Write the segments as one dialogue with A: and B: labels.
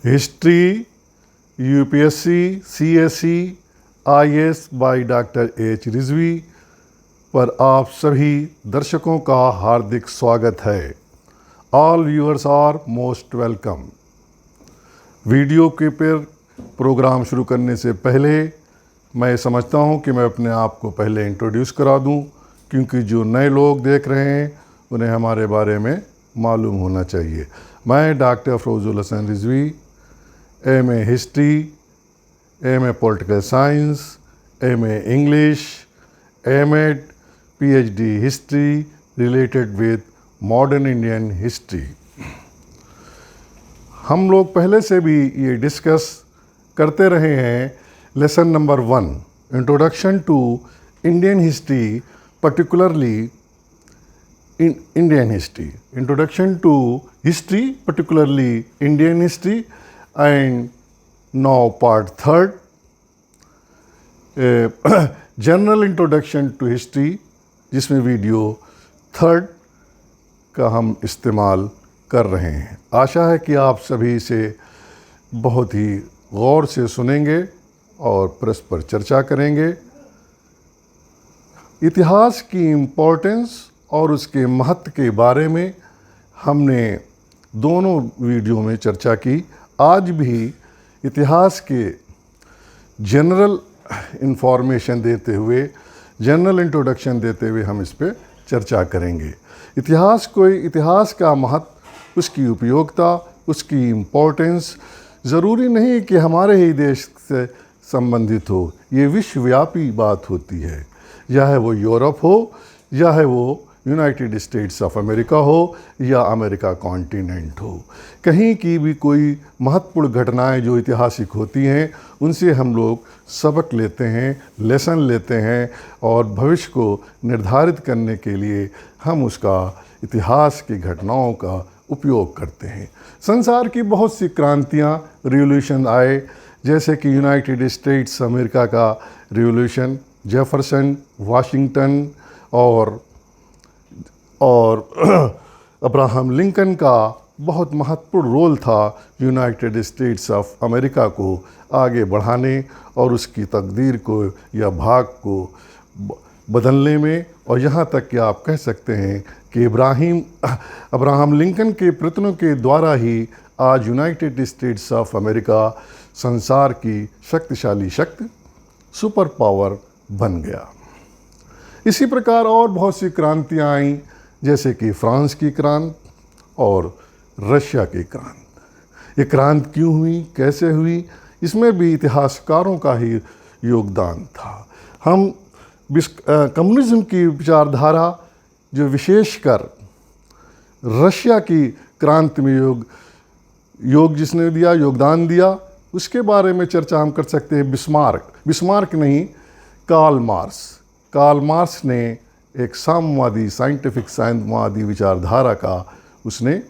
A: History UPSC CSE IAS by doctor H Rizvi पर आप सभी दर्शकों का हार्दिक स्वागत है। All viewers are most welcome. Video के पर प्रोग्राम शुरू करने से पहले मैं समझता हूं कि मैं अपने आप को पहले इंट्रोड्यूस करा दूं, क्योंकि जो नए लोग देख रहे हैं उन्हें हमारे बारे में मालूम होना चाहिए। मैं doctor Farozul Hasan Rizvi, MA history, MA political science, MA English, MEd, PhD history related with modern Indian history. हम लोग पहले से भी ये डिस्कस करते रहे हैं। Lesson number 1, introduction to Indian history, particularly in Indian history. Introduction to history, particularly Indian history, and now part 3rd, general introduction to history, जिसमें वीडियो 3rd का हम इस्तेमाल कर रहे हैं। आशा है कि आप सभी इसे बहुत ही गौर से सुनेंगे और परस्पर चर्चा करेंगे। इतिहास की इम्पोर्टेंस और उसके महत्व के बारे में हमने दोनों वीडियो में चर्चा की। आज भी इतिहास के जनरल इंफॉर्मेशन देते हुए, जनरल इंट्रोडक्शन देते हुए हम इस पर चर्चा करेंगे। इतिहास का महत्व, उसकी उपयोगिता, उसकी इम्पोर्टेंस ज़रूरी नहीं कि हमारे ही देश से संबंधित हो। ये विश्वव्यापी बात होती है, चाहे वो यूरोप हो, चाहे वो यूनाइटेड स्टेट्स ऑफ अमेरिका हो या अमेरिका कॉन्टिनेंट हो। कहीं की भी कोई महत्वपूर्ण घटनाएं जो ऐतिहासिक होती हैं, उनसे हम लोग सबक लेते हैं, लेसन लेते हैं, और भविष्य को निर्धारित करने के लिए हम उसका इतिहास की घटनाओं का उपयोग करते हैं। संसार की बहुत सी क्रांतियाँ, रिवॉल्यूशन आए, जैसे कि यूनाइटेड स्टेट्स अमेरिका का रिवॉल्यूशन, जेफरसन, वाशिंगटन और अब्राहम लिंकन का बहुत महत्वपूर्ण रोल था यूनाइटेड स्टेट्स ऑफ अमेरिका को आगे बढ़ाने और उसकी तकदीर को या भाग को बदलने में। और यहाँ तक कि आप कह सकते हैं कि अब्राहम लिंकन के प्रयत्नों के द्वारा ही आज यूनाइटेड स्टेट्स ऑफ अमेरिका संसार की शक्तिशाली शक्ति, सुपर पावर बन गया। इसी प्रकार और बहुत सी क्रांतियाँ आईं, जैसे कि फ्रांस की क्रांति और रशिया की क्रांति। ये क्रांति क्यों हुई, कैसे हुई, इसमें भी इतिहासकारों का ही योगदान था। हम कम्युनिज्म की विचारधारा, जो विशेषकर रशिया की क्रांति में जिसने दिया, योगदान दिया, उसके बारे में चर्चा हम कर सकते हैं। बिस्मार्क नहीं, कार्ल मार्क्स ने एक साम्यवादी, साइंटिफिक साम्यवादी विचारधारा का उसने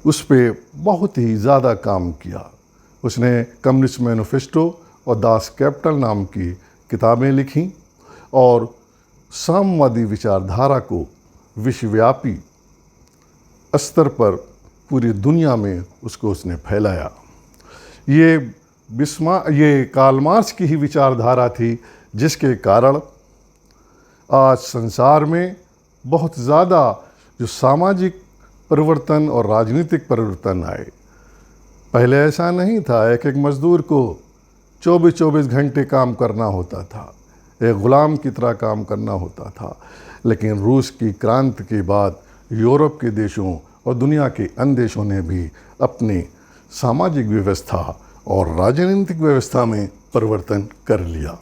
A: उस पर बहुत ही ज़्यादा काम किया। उसने कम्युनिस्ट मैनिफेस्टो और दास कैपिटल नाम की किताबें लिखीं और साम्यवादी विचारधारा को विश्वव्यापी स्तर पर पूरी दुनिया में उसने फैलाया। ये कार्ल मार्क्स की ही विचारधारा थी, जिसके कारण आज संसार में बहुत ज़्यादा जो सामाजिक परिवर्तन और राजनीतिक परिवर्तन आए। पहले ऐसा नहीं था। एक मज़दूर को 24-24 घंटे काम करना होता था, एक ग़ुलाम की तरह काम करना होता था। लेकिन रूस की क्रांति के बाद यूरोप के देशों और दुनिया के अन्य देशों ने भी अपनी सामाजिक व्यवस्था और राजनीतिक व्यवस्था में परिवर्तन कर लिया।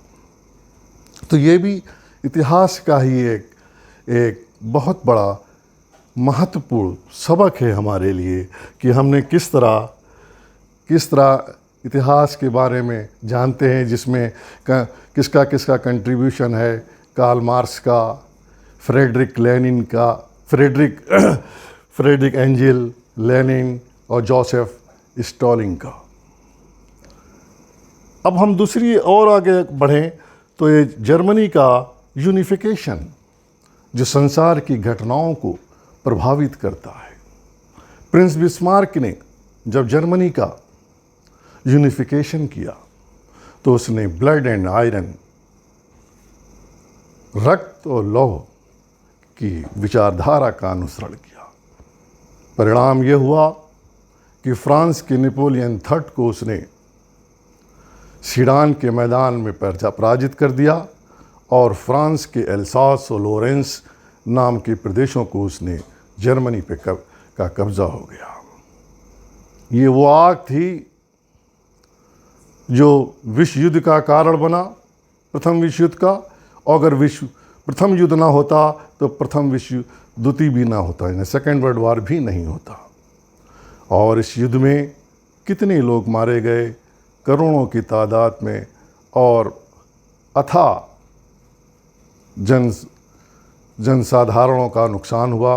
A: तो ये भी इतिहास का ही एक बहुत बड़ा महत्वपूर्ण सबक है हमारे लिए कि हमने किस तरह इतिहास के बारे में जानते हैं, जिसमें किसका कंट्रीब्यूशन है। कार्ल मार्क्स का, फ्रेडरिक एंजिल, लेनिन और जोसेफ स्टॉलिन का। अब हम दूसरी और आगे बढ़ें तो ये जर्मनी का यूनिफिकेशन, जो संसार की घटनाओं को प्रभावित करता है। प्रिंस बिस्मार्क ने जब जर्मनी का यूनिफिकेशन किया तो उसने ब्लड एंड आयरन, रक्त और लौह की विचारधारा का अनुसरण किया। परिणाम यह हुआ कि फ्रांस के नेपोलियन III को उसने सीडान के मैदान में पराजित कर दिया और फ्रांस के एल्सास और लोरेंस नाम के प्रदेशों को उसने जर्मनी पे का कब्जा हो गया। ये वो आग थी जो विश्व युद्ध का कारण बना, प्रथम विश्व युद्ध का। और अगर प्रथम युद्ध ना होता तो प्रथम विश्व द्वितीय भी ना होता, यानी सेकेंड वर्ल्ड वॉर भी नहीं होता। और इस युद्ध में कितने लोग मारे गए, करोड़ों की तादाद में, और अथाह जनसाधारणों का नुकसान हुआ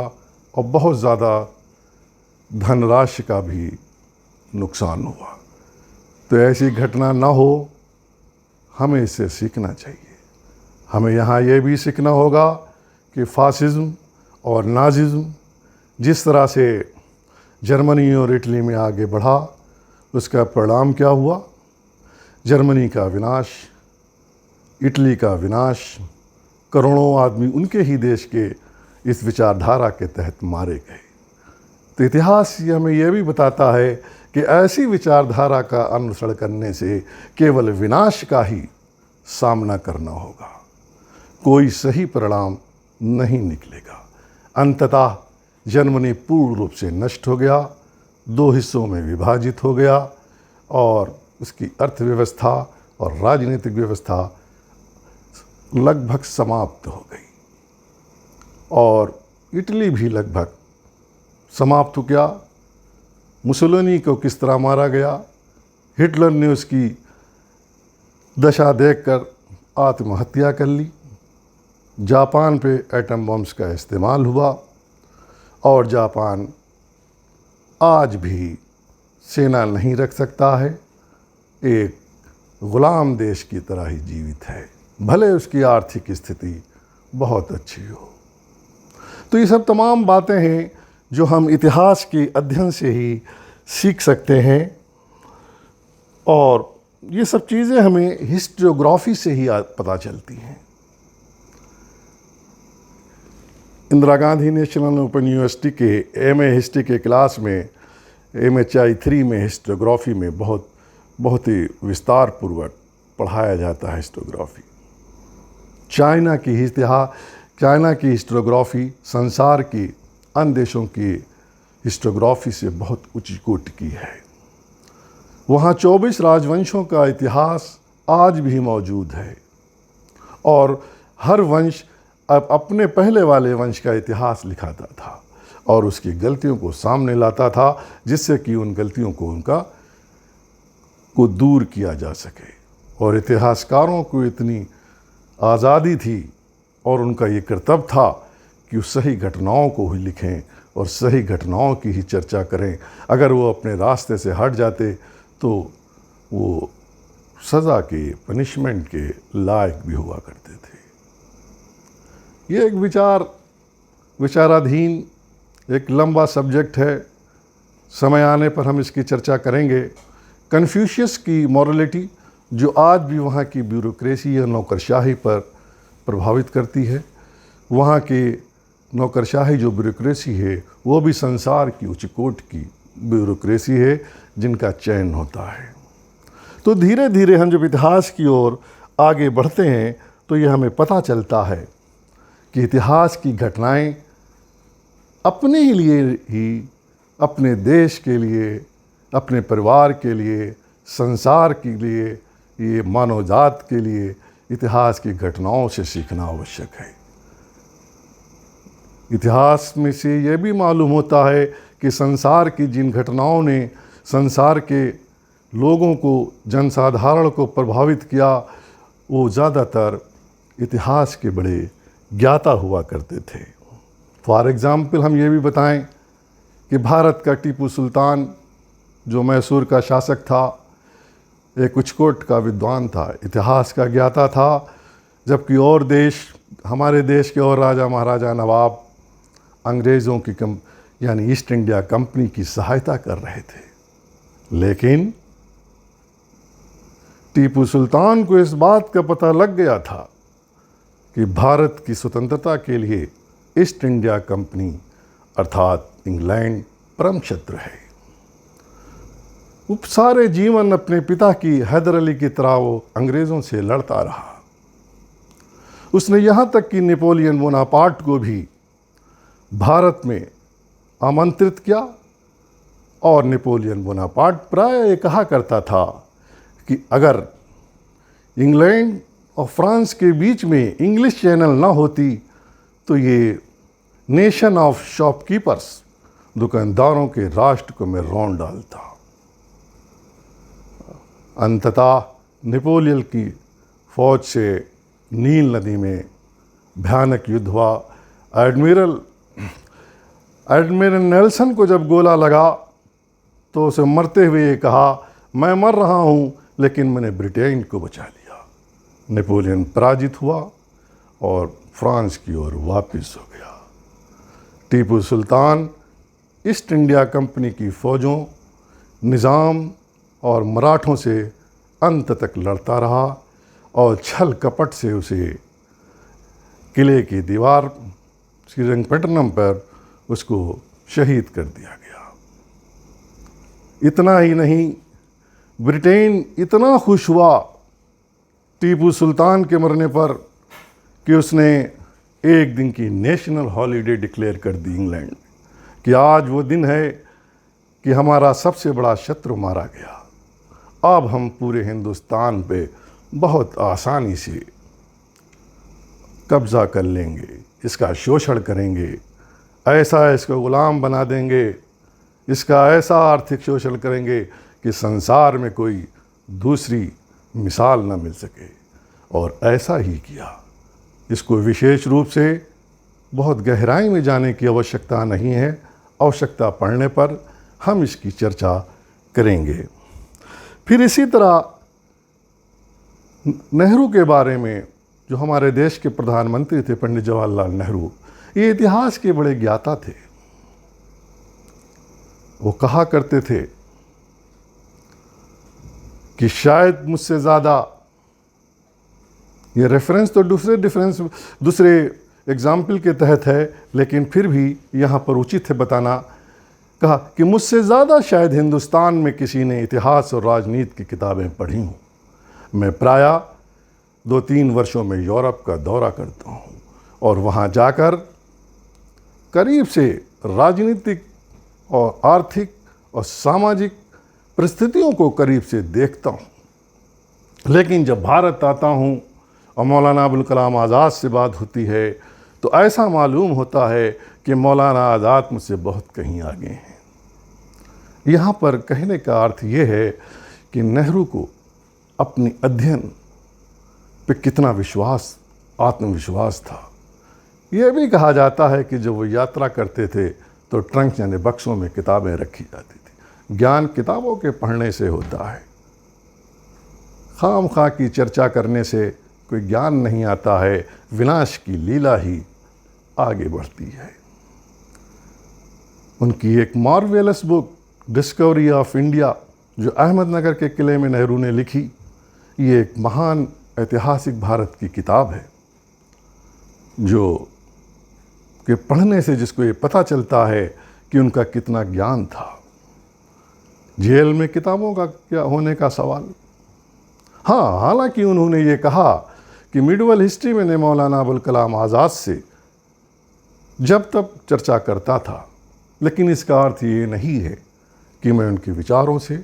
A: और बहुत ज़्यादा धनराशि का भी नुकसान हुआ। तो ऐसी घटना ना हो, हमें इससे सीखना चाहिए। हमें यहाँ ये भी सीखना होगा कि फासिज्म और नाजिज्म जिस तरह से जर्मनी और इटली में आगे बढ़ा, उसका परिणाम क्या हुआ? जर्मनी का विनाश, इटली का विनाश, करोड़ों आदमी उनके ही देश के इस विचारधारा के तहत मारे गए। तो इतिहास हमें यह भी बताता है कि ऐसी विचारधारा का अनुसरण करने से केवल विनाश का ही सामना करना होगा, कोई सही परिणाम नहीं निकलेगा। अंततः जर्मनी पूर्ण रूप से नष्ट हो गया, 2 हिस्सों में विभाजित हो गया और उसकी अर्थव्यवस्था और राजनीतिक व्यवस्था लगभग समाप्त हो गई। और इटली भी लगभग समाप्त हो गया। मुसोलिनी को किस तरह मारा गया, हिटलर ने उसकी दशा देखकर आत्महत्या कर ली। जापान पे एटम बम्स का इस्तेमाल हुआ और जापान आज भी सेना नहीं रख सकता है, एक गुलाम देश की तरह ही जीवित है, भले उसकी आर्थिक स्थिति बहुत अच्छी हो। तो ये सब तमाम बातें हैं जो हम इतिहास के अध्ययन से ही सीख सकते हैं, और ये सब चीज़ें हमें हिस्टोग्राफी से ही पता चलती हैं। Indira Gandhi national open university के एमए हिस्ट्री के क्लास में, MHI 3 में हिस्टोग्राफी में बहुत ही विस्तार पूर्वक पढ़ाया जाता है हिस्टोग्राफी। चाइना की हिस्टोग्राफी संसार की अन्य देशों की हिस्टोग्राफी से बहुत उच्च कोट की है। वहाँ 24 राजवंशों का इतिहास आज भी मौजूद है और हर वंश अब अपने पहले वाले वंश का इतिहास लिखाता था और उसकी गलतियों को सामने लाता था, जिससे कि उन गलतियों को दूर किया जा सके। और इतिहासकारों को इतनी आज़ादी थी और उनका ये कर्तव्य था कि वो सही घटनाओं को ही लिखें और सही घटनाओं की ही चर्चा करें। अगर वो अपने रास्ते से हट जाते तो वो सज़ा के, पनिशमेंट के लायक भी हुआ करते थे। ये एक विचाराधीन एक लंबा सब्जेक्ट है, समय आने पर हम इसकी चर्चा करेंगे। कन्फ्यूशियस की मॉरलिटी जो आज भी वहाँ की ब्यूरोक्रेसी या नौकरशाही पर प्रभावित करती है, वहाँ की नौकरशाही जो ब्यूरोक्रेसी है वो भी संसार की उच्च कोट की ब्यूरोक्रेसी है जिनका चयन होता है। तो धीरे धीरे हम जब इतिहास की ओर आगे बढ़ते हैं तो ये हमें पता चलता है कि इतिहास की घटनाएं अपने ही लिए ही, अपने देश के लिए, अपने परिवार के लिए, संसार के लिए, ये मानवजात के लिए इतिहास की घटनाओं से सीखना आवश्यक है। इतिहास में से ये भी मालूम होता है कि संसार की जिन घटनाओं ने संसार के लोगों को, जनसाधारण को प्रभावित किया, वो ज़्यादातर इतिहास के बड़े ज्ञाता हुआ करते थे। फॉर एग्ज़ाम्पल हम ये भी बताएं कि भारत का टीपू सुल्तान जो मैसूर का शासक था, एक उच्चकोट का विद्वान था, इतिहास का ज्ञाता था, जबकि और देश, हमारे देश के और राजा महाराजा नवाब अंग्रेज़ों की यानी ईस्ट इंडिया कंपनी की सहायता कर रहे थे। लेकिन टीपू सुल्तान को इस बात का पता लग गया था कि भारत की स्वतंत्रता के लिए ईस्ट इंडिया कंपनी अर्थात इंग्लैंड परम शत्रु है। वो सारे जीवन अपने पिता की हैदर अली की तरह वो अंग्रेज़ों से लड़ता रहा। उसने यहाँ तक कि नेपोलियन बोनापार्ट को भी भारत में आमंत्रित किया और नेपोलियन बोनापार्ट प्राय ये कहा करता था कि अगर इंग्लैंड और फ्रांस के बीच में इंग्लिश चैनल ना होती तो ये नेशन ऑफ शॉपकीपर्स दुकानदारों के राष्ट्र को मैं रौंद डालता। अंततः नेपोलियन की फौज से नील नदी में भयानक युद्ध हुआ। एडमिरल नेल्सन को जब गोला लगा तो उसे मरते हुए कहा, मैं मर रहा हूँ लेकिन मैंने ब्रिटेन को बचा लिया। नेपोलियन पराजित हुआ और फ्रांस की ओर वापस हो गया। Tipu Sultan east India company की फ़ौजों, निज़ाम और मराठों से अंत तक लड़ता रहा और छल कपट से उसे किले की दीवार श्रीरंगपट्टनम पर उसको शहीद कर दिया गया। इतना ही नहीं, ब्रिटेन इतना खुश हुआ टीपू सुल्तान के मरने पर कि उसने एक दिन की नेशनल हॉलीडे डिक्लेयर कर दी इंग्लैंड कि आज वो दिन है कि हमारा सबसे बड़ा शत्रु मारा गया। अब हम पूरे हिंदुस्तान पे बहुत आसानी से कब्ज़ा कर लेंगे, इसका शोषण करेंगे, ऐसा इसको ग़ुलाम बना देंगे, इसका ऐसा आर्थिक शोषण करेंगे कि संसार में कोई दूसरी मिसाल न मिल सके। और ऐसा ही किया। इसको विशेष रूप से बहुत गहराई में जाने की आवश्यकता नहीं है, आवश्यकता पड़ने पर हम इसकी चर्चा करेंगे। फिर इसी तरह नेहरू के बारे में, जो हमारे देश के प्रधानमंत्री थे पंडित जवाहरलाल नेहरू, ये इतिहास के बड़े ज्ञाता थे। वो कहा करते थे कि शायद मुझसे ज़्यादा, ये रेफरेंस तो दूसरे एग्जाम्पल के तहत है, लेकिन फिर भी यहाँ पर उचित है बताना, कहा कि मुझसे ज़्यादा शायद हिंदुस्तान में किसी ने इतिहास और राजनीति की किताबें पढ़ी हूँ। मैं प्रायः 2-3 वर्षों में यूरोप का दौरा करता हूँ और वहाँ जाकर करीब से राजनीतिक और आर्थिक और सामाजिक परिस्थितियों को करीब से देखता हूँ। लेकिन जब भारत आता हूँ और मौलाना अबुल कलाम आज़ाद से बात होती है तो ऐसा मालूम होता है कि मौलाना आज़ाद मुझसे बहुत कहीं आगे हैं। यहाँ पर कहने का अर्थ ये है कि नेहरू को अपनी अध्ययन पे कितना विश्वास, आत्मविश्वास था। यह भी कहा जाता है कि जब वो यात्रा करते थे तो ट्रंक यानी बक्सों में किताबें रखी जाती थी। ज्ञान किताबों के पढ़ने से होता है, खामखा की चर्चा करने से कोई ज्ञान नहीं आता है। विनाश की लीला ही आगे बढ़ती है। उनकी एक marvellous book discovery of India, जो अहमदनगर के किले में नेहरू ने लिखी, ये एक महान ऐतिहासिक भारत की किताब है, जो कि पढ़ने से जिसको ये पता चलता है कि उनका कितना ज्ञान था। जेल में किताबों का क्या होने का सवाल। हाँ, हालांकि उन्होंने ये कहा कि मिडवल हिस्ट्री में मौलाना अबुल कलाम आज़ाद से जब तब चर्चा करता था, लेकिन इसका अर्थ ये नहीं है कि मैं उनके विचारों से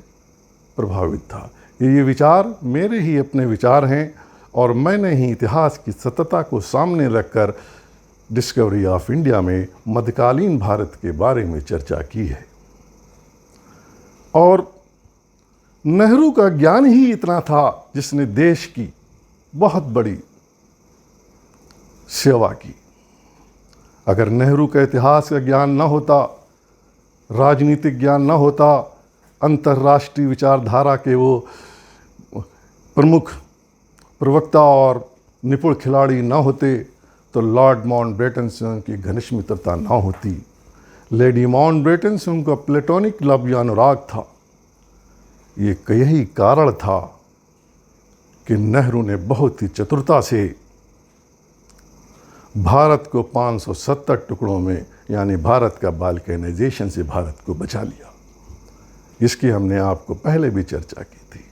A: प्रभावित था। ये विचार मेरे ही अपने विचार हैं और मैंने ही इतिहास की सत्यता को सामने रखकर डिस्कवरी ऑफ इंडिया में मध्यकालीन भारत के बारे में चर्चा की है। और नेहरू का ज्ञान ही इतना था जिसने देश की बहुत बड़ी सेवा की। अगर नेहरू का इतिहास का ज्ञान न होता, राजनीतिक ज्ञान न होता, अंतर्राष्ट्रीय विचारधारा के वो प्रमुख प्रवक्ता और निपुण खिलाड़ी न होते, तो लॉर्ड माउंटबेटन से उनकी घनिष्ठ मित्रता न होती। लेडी माउंटबेटन से उनका प्लेटोनिक लव या अनुराग था। यही कारण था कि नेहरू ने बहुत ही चतुरता से भारत को 570 टुकड़ों में, यानी भारत का बाल्कनाइजेशन से भारत को बचा लिया। इसकी हमने आपको पहले भी चर्चा की थी।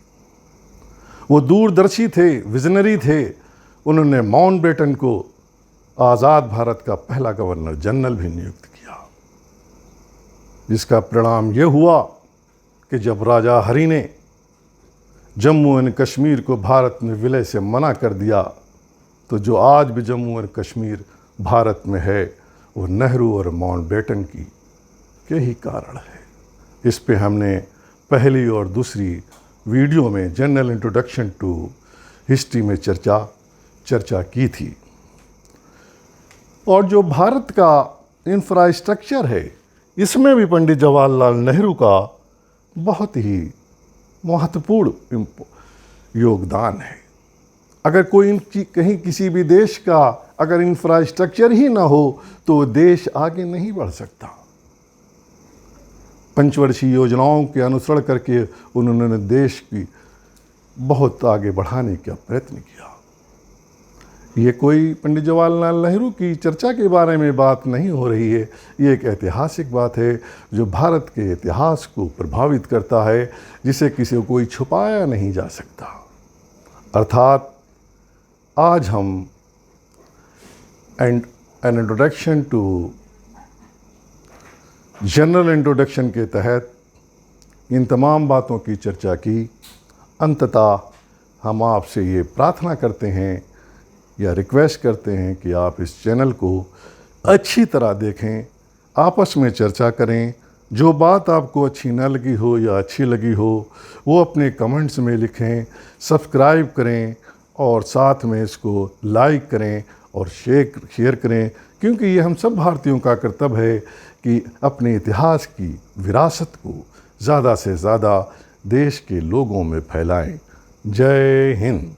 A: वो दूरदर्शी थे, विजनरी थे। उन्होंने माउंटबेटन को आज़ाद भारत का पहला गवर्नर जनरल भी नियुक्त किया, जिसका परिणाम ये हुआ कि जब राजा हरि ने जम्मू एंड कश्मीर को भारत में विलय से मना कर दिया, तो जो आज भी जम्मू एंड कश्मीर भारत में है वो नेहरू और माउंटबेटन की के ही कारण है। इस पे हमने पहली और दूसरी वीडियो में जनरल इंट्रोडक्शन टू हिस्ट्री में चर्चा की थी। और जो भारत का इंफ्रास्ट्रक्चर है, इसमें भी पंडित जवाहरलाल नेहरू का बहुत ही महत्वपूर्ण योगदान है। अगर कोई कहीं किसी भी देश का अगर इंफ्रास्ट्रक्चर ही ना हो तो देश आगे नहीं बढ़ सकता। पंचवर्षीय योजनाओं के अनुसरण करके उन्होंने देश की बहुत आगे बढ़ाने का प्रयत्न किया। ये कोई पंडित जवाहरलाल नेहरू की चर्चा के बारे में बात नहीं हो रही है, ये एक ऐतिहासिक बात है जो भारत के इतिहास को प्रभावित करता है, जिसे किसी को कोई छुपाया नहीं जा सकता। अर्थात आज हम an introduction to general introduction के तहत इन तमाम बातों की चर्चा की। अंततः हम आपसे ये प्रार्थना करते हैं या रिक्वेस्ट करते हैं कि आप इस चैनल को अच्छी तरह देखें, आपस में चर्चा करें। जो बात आपको अच्छी न लगी हो या अच्छी लगी हो वो अपने कमेंट्स में लिखें, सब्सक्राइब करें और साथ में इसको लाइक करें और शेयर करें, क्योंकि ये हम सब भारतीयों का कर्तव्य है कि अपने इतिहास की विरासत को ज़्यादा से ज़्यादा देश के लोगों में फैलाएं। जय हिंद।